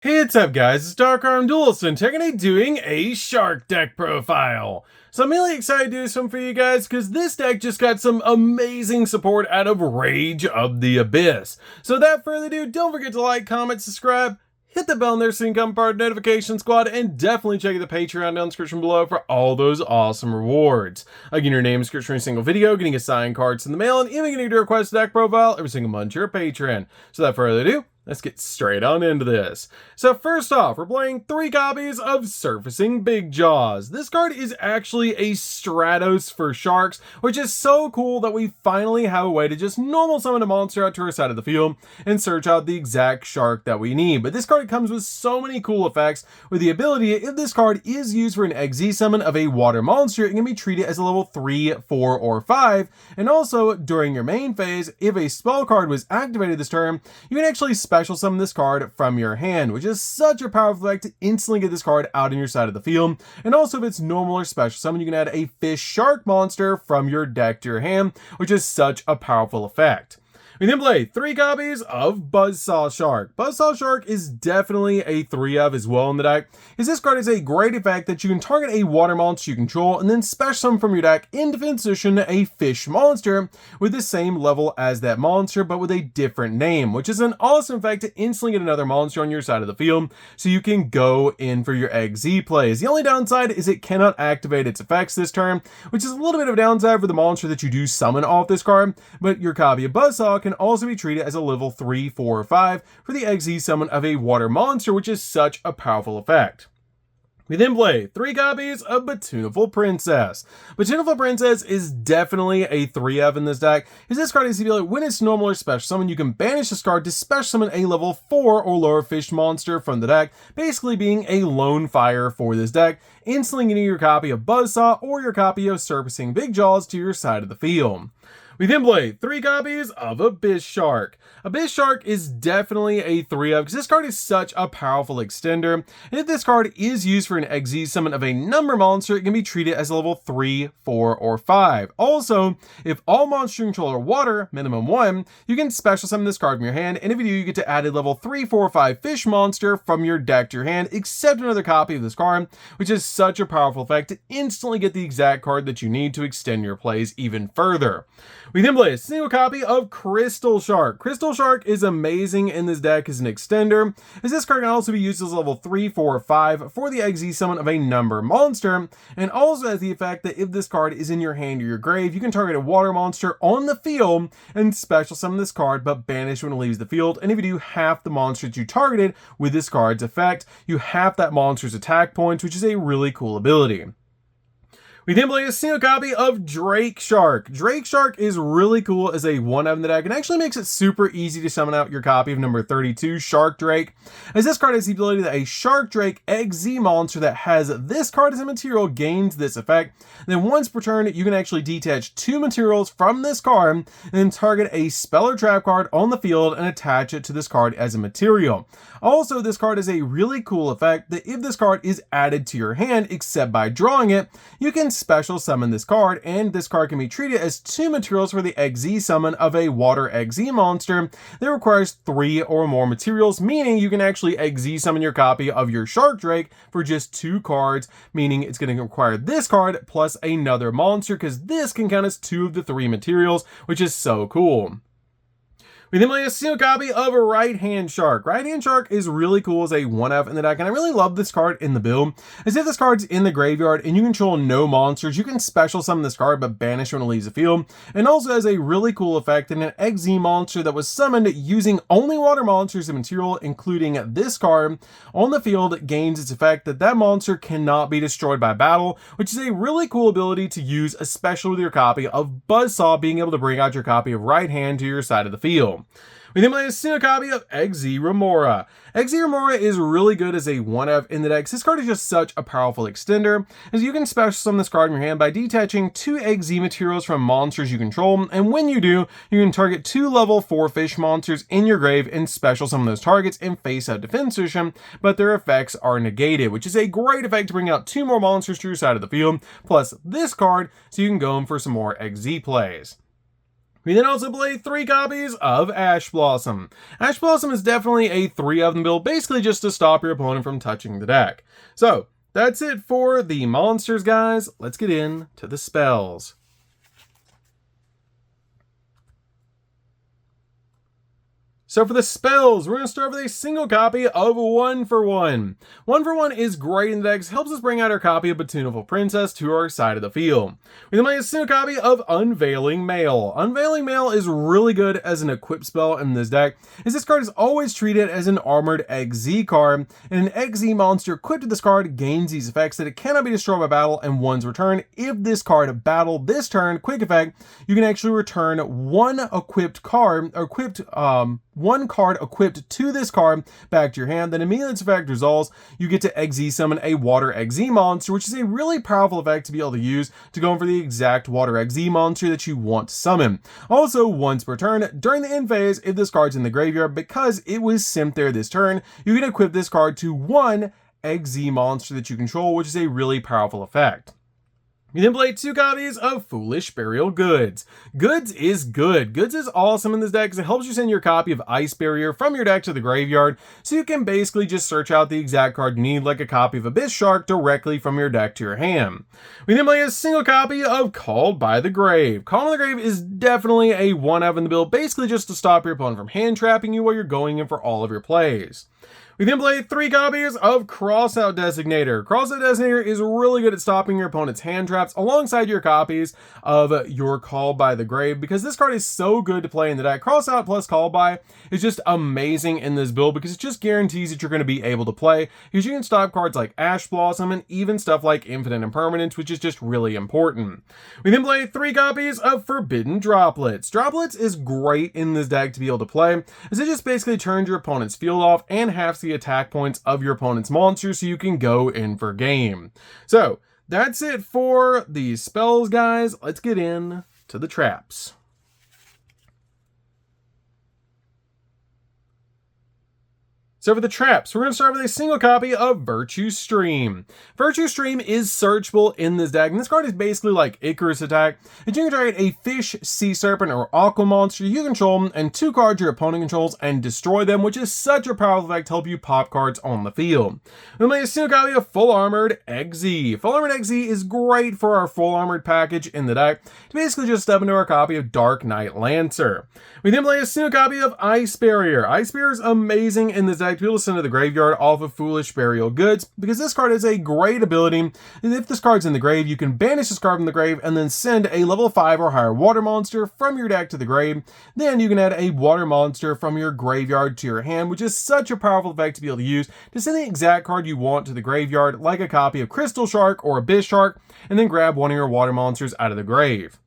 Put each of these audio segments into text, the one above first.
Hey, what's up guys, it's DarkArmedDuelist and today I'm doing a shark deck profile. So I'm really excited to do this one for you guys because this deck just got some amazing support out of Rage of the Abyss. So without further ado, don't forget to like, comment, subscribe, hit the bell in there so you can become part of the notification squad, and definitely check out the Patreon down in the description below for all those awesome rewards. Again, your name is description every single video, getting assigned cards in the mail, and even getting to request a deck profile every single month to your Patreon. So without further ado, let's get straight on into this. So first off, we're playing 3 copies of Surfacing Big Jaws. This card is actually a Stratos for sharks, which is so cool that we finally have a way to just normal summon a monster out to our side of the field and search out the exact shark that we need. But this card comes with so many cool effects, with the ability, if this card is used for an XZ summon of a water monster, it can be treated as a level 3, 4, or 5. And also, during your main phase, if a spell card was activated this turn, you can actually special summon this card from your hand, which is such a powerful effect to instantly get this card out on your side of the field. And also, if it's normal or special summon, you can add a fish shark monster from your deck to your hand, which is such a powerful effect. We then play 3 copies of Buzzsaw Shark. Buzzsaw Shark is definitely a 3 of as well in the deck, as this card is a great effect that you can target a water monster you control and then special summon from your deck in defense position a fish monster with the same level as that monster but with a different name, which is an awesome effect to instantly get another monster on your side of the field so you can go in for your XZ plays. The only downside is it cannot activate its effects this turn, which is a little bit of a downside for the monster that you do summon off this card, but your copy of Buzzsaw can also be treated as a level 3, 4, or 5 for the XZ summon of a water monster, which is such a powerful effect. We then play 3 copies of Batunaful Princess. Batunaful Princess is definitely a 3 of in this deck, as this card is the ability when it's normal or special summon, you can banish this card to special summon a level 4 or lower fish monster from the deck, basically being a lone fire for this deck, instantly getting your copy of Buzzsaw or your copy of Surfacing Big Jaws to your side of the field. We then play 3 copies of Abyss Shark. Abyss Shark is definitely a 3 of because this card is such a powerful extender, and if this card is used for an XZ summon of a number monster, it can be treated as a level 3, 4, or 5. Also, if all monsters you control are water, minimum 1, you can special summon this card from your hand, and if you do, you get to add a level 3, 4, or 5 fish monster from your deck to your hand, except another copy of this card, which is such a powerful effect to instantly get the exact card that you need to extend your plays even further. We then play a single copy of Crystal Shark. Crystal Shark is amazing in this deck as an extender, as this card can also be used as level 3, 4, or 5 for the XZ summon of a number monster, and also has the effect that if this card is in your hand or your grave, you can target a water monster on the field and special summon this card but banish when it leaves the field, and if you do, half the monsters you targeted with this card's effect, you half that monster's attack points, which is a really cool ability. We then play a single copy of Drake Shark. Drake Shark is really cool as a 1 of in the deck and actually makes it super easy to summon out your copy of number 32, Shark Drake, as this card has the ability that a Shark Drake XZ monster that has this card as a material gains this effect. Then once per turn, you can actually detach 2 materials from this card and then target a spell or trap card on the field and attach it to this card as a material. Also, this card is a really cool effect that if this card is added to your hand, except by drawing it, you can special summon this card, and this card can be treated as 2 materials for the XZ summon of a water XZ monster that requires 3 or more materials, meaning you can actually XZ summon your copy of your Shark Drake for just 2 cards, meaning it's going to require this card plus another monster, because this can count as 2 of the 3 materials, which is so cool. We then play a single copy of a Right Hand Shark. Right Hand Shark is really cool as a 1-of in the deck, and I really love this card in the build, as if this card's in the graveyard and you control no monsters, you can special summon this card but banish when it leaves the field, and also has a really cool effect in an XZ monster that was summoned using only water monsters as material, including this card, on the field gains its effect that that monster cannot be destroyed by battle, which is a really cool ability to use, especially with your copy of Buzzsaw being able to bring out your copy of Right Hand to your side of the field. We then play a single copy of XZ Remora. XZ Remora is really good as a 1-of in the deck. This card is just such a powerful extender, as you can special summon this card in your hand by detaching 2 XZ materials from monsters you control, and when you do, you can target 2 level 4 fish monsters in your grave and special summon those targets in face-up defense position, but their effects are negated, which is a great effect to bring out 2 more monsters to your side of the field, plus this card, so you can go in for some more XZ plays. We then also play 3 copies of Ash Blossom. Ash Blossom is definitely a 3 of them build, basically just to stop your opponent from touching the deck. So, that's it for the monsters, guys. Let's get into the spells. So for the spells, we're going to start with a single copy of 1 for 1. 1 for 1 is great in the decks, helps us bring out our copy of Batunaful Princess to our side of the field. We then play a single copy of Unveiling Mail. Unveiling Mail is really good as an equip spell in this deck, as this card is always treated as an armored XZ card, and an XZ monster equipped to this card gains these effects that it cannot be destroyed by battle in one's return. If this card battled this turn, quick effect, you can actually return one equipped card, or one card equipped to this card back to your hand. Then immediately its effect resolves, you get to XZ summon a Water XZ monster, which is a really powerful effect to be able to use to go in for the exact Water XZ monster that you want to summon. Also, once per turn, during the end phase, if this card's in the graveyard, because it was sent there this turn, you can equip this card to one XZ monster that you control, which is a really powerful effect. We then play 2 copies of Foolish Burial Goods. Goods is good. Goods is awesome in this deck because it helps you send your copy of Ice Barrier from your deck to the graveyard, so you can basically just search out the exact card you need, like a copy of Abyss Shark, directly from your deck to your hand. We then play a single copy of Called by the Grave. Called by the Grave is definitely a 1-of in the build, basically just to stop your opponent from hand trapping you while you're going in for all of your plays. We then play 3 copies of Crossout Designator. Crossout Designator is really good at stopping your opponent's hand traps alongside your copies of your Call by the Grave, because this card is so good to play in the deck. Crossout plus Call by is just amazing in this build because it just guarantees that you're going to be able to play, because you can stop cards like Ash Blossom and even stuff like Infinite Impermanence, which is just really important. We then play 3 copies of Forbidden Droplets. Droplets is great in this deck to be able to play, as it just basically turns your opponent's field off and halves the attack points of your opponent's monster, so you can go in for game. So that's it for the spells, guys. Let's get in to the traps. So for the traps, we're going to start with a single copy of Virtue Stream. Virtue Stream is searchable in this deck, and this card is basically like Icarus Attack. And you can target a fish, sea serpent, or aqua monster you control, and 2 cards your opponent controls, and destroy them, which is such a powerful effect to help you pop cards on the field. We'll make a single copy of Full Armored XZ. Full Armored XZ is great for our Full Armored package in the deck, to basically just step into our copy of Dark Knight Lancer. We then play a single copy of Ice Barrier. Ice Barrier is amazing in this deck to be able to send to the graveyard off of Foolish Burial Goods, because this card has a great ability, and if this card's in the grave, you can banish this card from the grave and then send a level 5 or higher water monster from your deck to the grave. Then you can add a water monster from your graveyard to your hand, which is such a powerful effect to be able to use to send the exact card you want to the graveyard, like a copy of Crystal Shark or Abyss Shark, and then grab one of your water monsters out of the grave.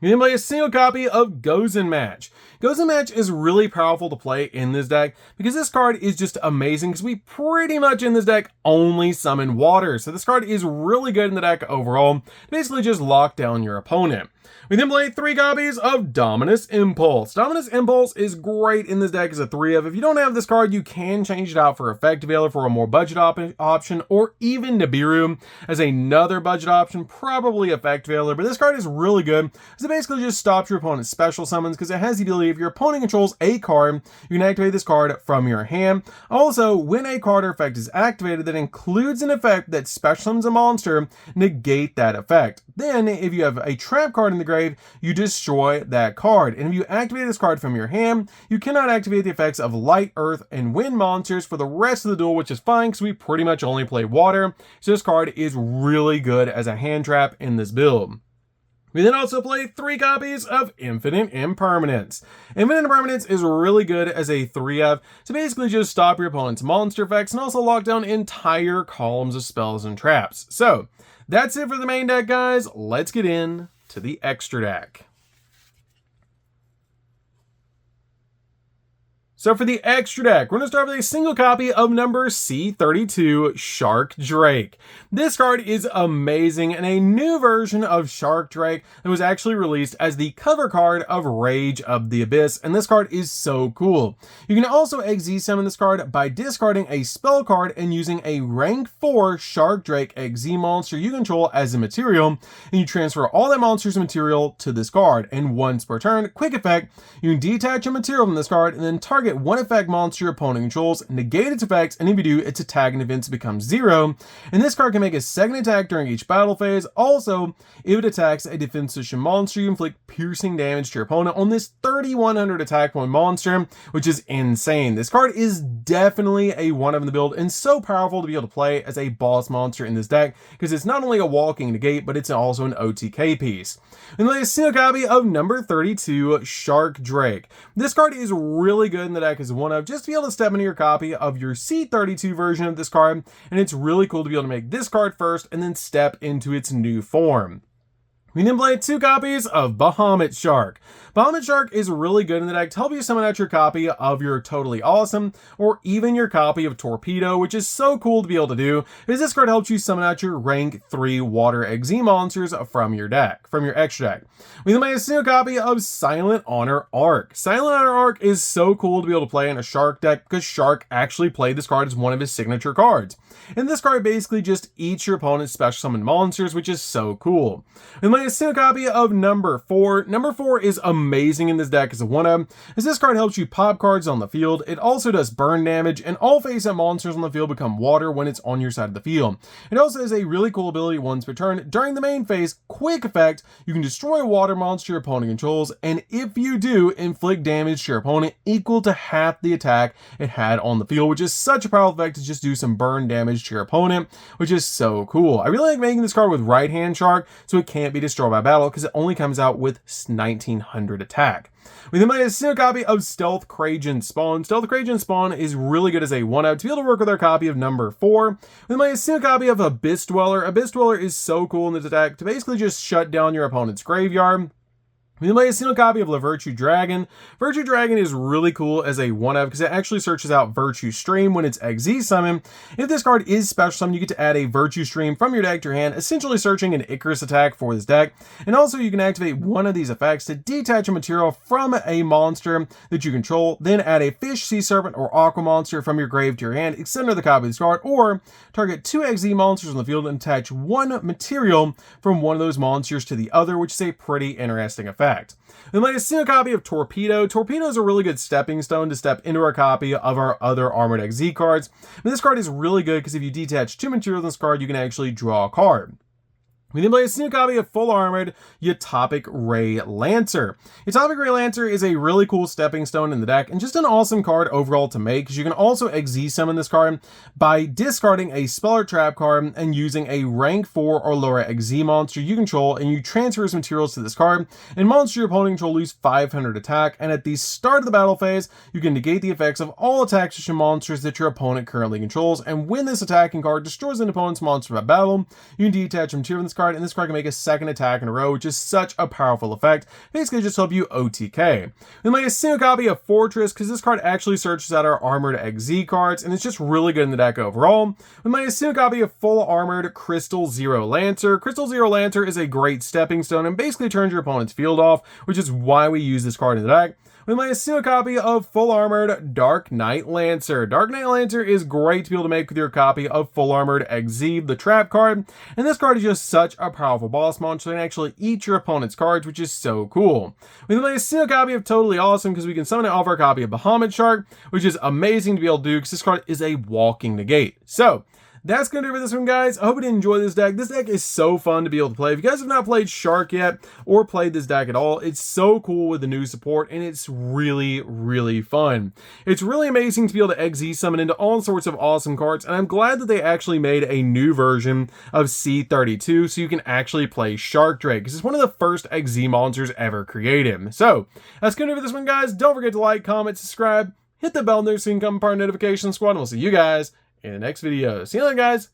You then play a single copy of Gozen Match. Gozen Match is really powerful to play in this deck because this card is just amazing, because we pretty much in this deck only summon water. So this card is really good in the deck overall to basically just lock down your opponent. We then play 3 copies of Dominus Impulse. Dominus Impulse is great in this deck as a 3-of. If you don't have this card, you can change it out for Effect Veiler for a more budget option, or even Nibiru as another budget option, probably Effect Veiler. But this card is really good because it basically just stops your opponent's special summons, because it has the ability, if your opponent controls a card, you can activate this card from your hand. Also, when a card or effect is activated that includes an effect that special summons a monster, negate that effect. Then, if you have a trap card in the grave, you destroy that card. And if you activate this card from your hand, you cannot activate the effects of light, earth, and wind monsters for the rest of the duel, which is fine because we pretty much only play water. So this card is really good as a hand trap in this build. We then also play 3 copies of Infinite Impermanence. Infinite Impermanence is really good as a 3-of to basically just stop your opponent's monster effects and also lock down entire columns of spells and traps. So that's it for the main deck, guys. Let's get in to the extra deck. So for the extra deck, we're going to start with a single copy of number C32, Shark Drake. This card is amazing and a new version of Shark Drake that was actually released as the cover card of Rage of the Abyss, and this card is so cool. You can also XZ summon this card by discarding a spell card and using a rank 4 Shark Drake XZ monster you control as a material, and you transfer all that monster's material to this card. And once per turn, quick effect, you can detach a material from this card and then target one effect monster your opponent controls, negate its effects, and if you do, its attack and defense becomes 0. And this card can make a second attack during each battle phase. Also, if it attacks a defense position monster, you inflict piercing damage to your opponent on this 3100 attack point monster, which is insane. This card is definitely a one of in the build and so powerful to be able to play as a boss monster in this deck because it's not only a walking negate, but it's also an OTK piece. And then a single copy of number 32, Shark Drake. This card is really good in the deck as one of, just to be able to step into your copy of your C32 version of this card, and it's really cool to be able to make this card first and then step into its new form. We then play 2 copies of Bahamut Shark. Bahamut Shark is really good in the deck to help you summon out your copy of your Totally Awesome, or even your copy of Torpedo, which is so cool to be able to do, because this card helps you summon out your rank 3 Water XZ monsters from your deck, from your extra deck. We then play a single copy of Silent Honor Arc. Silent Honor Arc is so cool to be able to play in a Shark deck, because Shark actually played this card as one of his signature cards. And this card basically just eats your opponent's special summon monsters, which is so cool. And a single copy of number 4. Number 4 is amazing in this deck as a 1-of, as this card helps you pop cards on the field. It also does burn damage, and all face-up monsters on the field become water when it's on your side of the field. It also has a really cool ability once per turn. During the main phase, quick effect, you can destroy a water monster your opponent controls, and if you do, inflict damage to your opponent equal to half the attack it had on the field, which is such a powerful effect to just do some burn damage to your opponent, which is so cool. I really like making this card with Right Hand Shark, so it can't be destroyed by battle because it only comes out with 1900 attack. We then play a single copy of Stealth Kragen Spawn. Stealth Kragen Spawn is really good as a 1-of to be able to work with our copy of number 4. We then play a single copy of Abyss Dweller. Abyss Dweller is so cool in this attack to basically just shut down your opponent's graveyard. We then play a single copy of Virtue Dragon. Virtue Dragon is really cool as a 1-of because it actually searches out Virtue Stream when it's XZ summon. If this card is special summon, you get to add a Virtue Stream from your deck to your hand, essentially searching an Icarus attack for this deck. And also you can activate one of these effects to detach a material from a monster that you control, then add a Fish, Sea Serpent, or Aqua monster from your grave to your hand, extend the copy of this card, or target 2 XZ monsters on the field and attach one material from one of those monsters to the other, which is a pretty interesting effect. Then like a single copy of Torpedo. Torpedo is a really good stepping stone to step into our copy of our other Armored XZ cards. And this card is really good because if you detach 2 materials on this card, you can actually draw a card. We then play a single copy of Full Armored Utopic Ray Lancer. Utopic Ray Lancer is a really cool stepping stone in the deck and just an awesome card overall to make because you can also XZ summon this card by discarding a spell or trap card and using a rank 4 or lower XZ monster you control, and you transfer its materials to this card, and monster your opponent control lose 500 attack, and at the start of the battle phase you can negate the effects of all attack position monsters that your opponent currently controls, and when this attacking card destroys an opponent's monster by battle, you can detach a material from this card, and this card can make a second attack in a row, which is such a powerful effect. Basically just help you OTK. Then make a single copy of Fortress because this card actually searches out our Armored XZ cards, and it's just really good in the deck overall. Then make a single copy of Full Armored Crystal Zero Lancer. Crystal Zero Lancer is a great stepping stone and basically turns your opponent's field off, which is why we use this card in the deck. We play a single copy of Full Armored Dark Knight Lancer. Dark Knight Lancer is great to be able to make with your copy of Full Armored XZ, the trap card, and this card is just such a powerful boss monster and actually eat your opponent's cards, which is so cool. We play a single copy of Totally Awesome because we can summon it off our copy of Bahamut Shark, which is amazing to be able to do because this card is a walking negate. So that's going to do it for this one, guys. I hope you did enjoy this deck. This deck is so fun to be able to play. If you guys have not played Shark yet or played this deck at all, it's so cool with the new support, and it's really, really fun. It's really amazing to be able to XZ summon into all sorts of awesome cards, and I'm glad that they actually made a new version of C32 so you can actually play Shark Drake, because it's one of the first XZ monsters ever created. So that's going to do it for this one, guys. Don't forget to like, comment, subscribe, hit the bell notification so you can become part of the notification squad, and we'll see you guys in the next video. See you later, guys.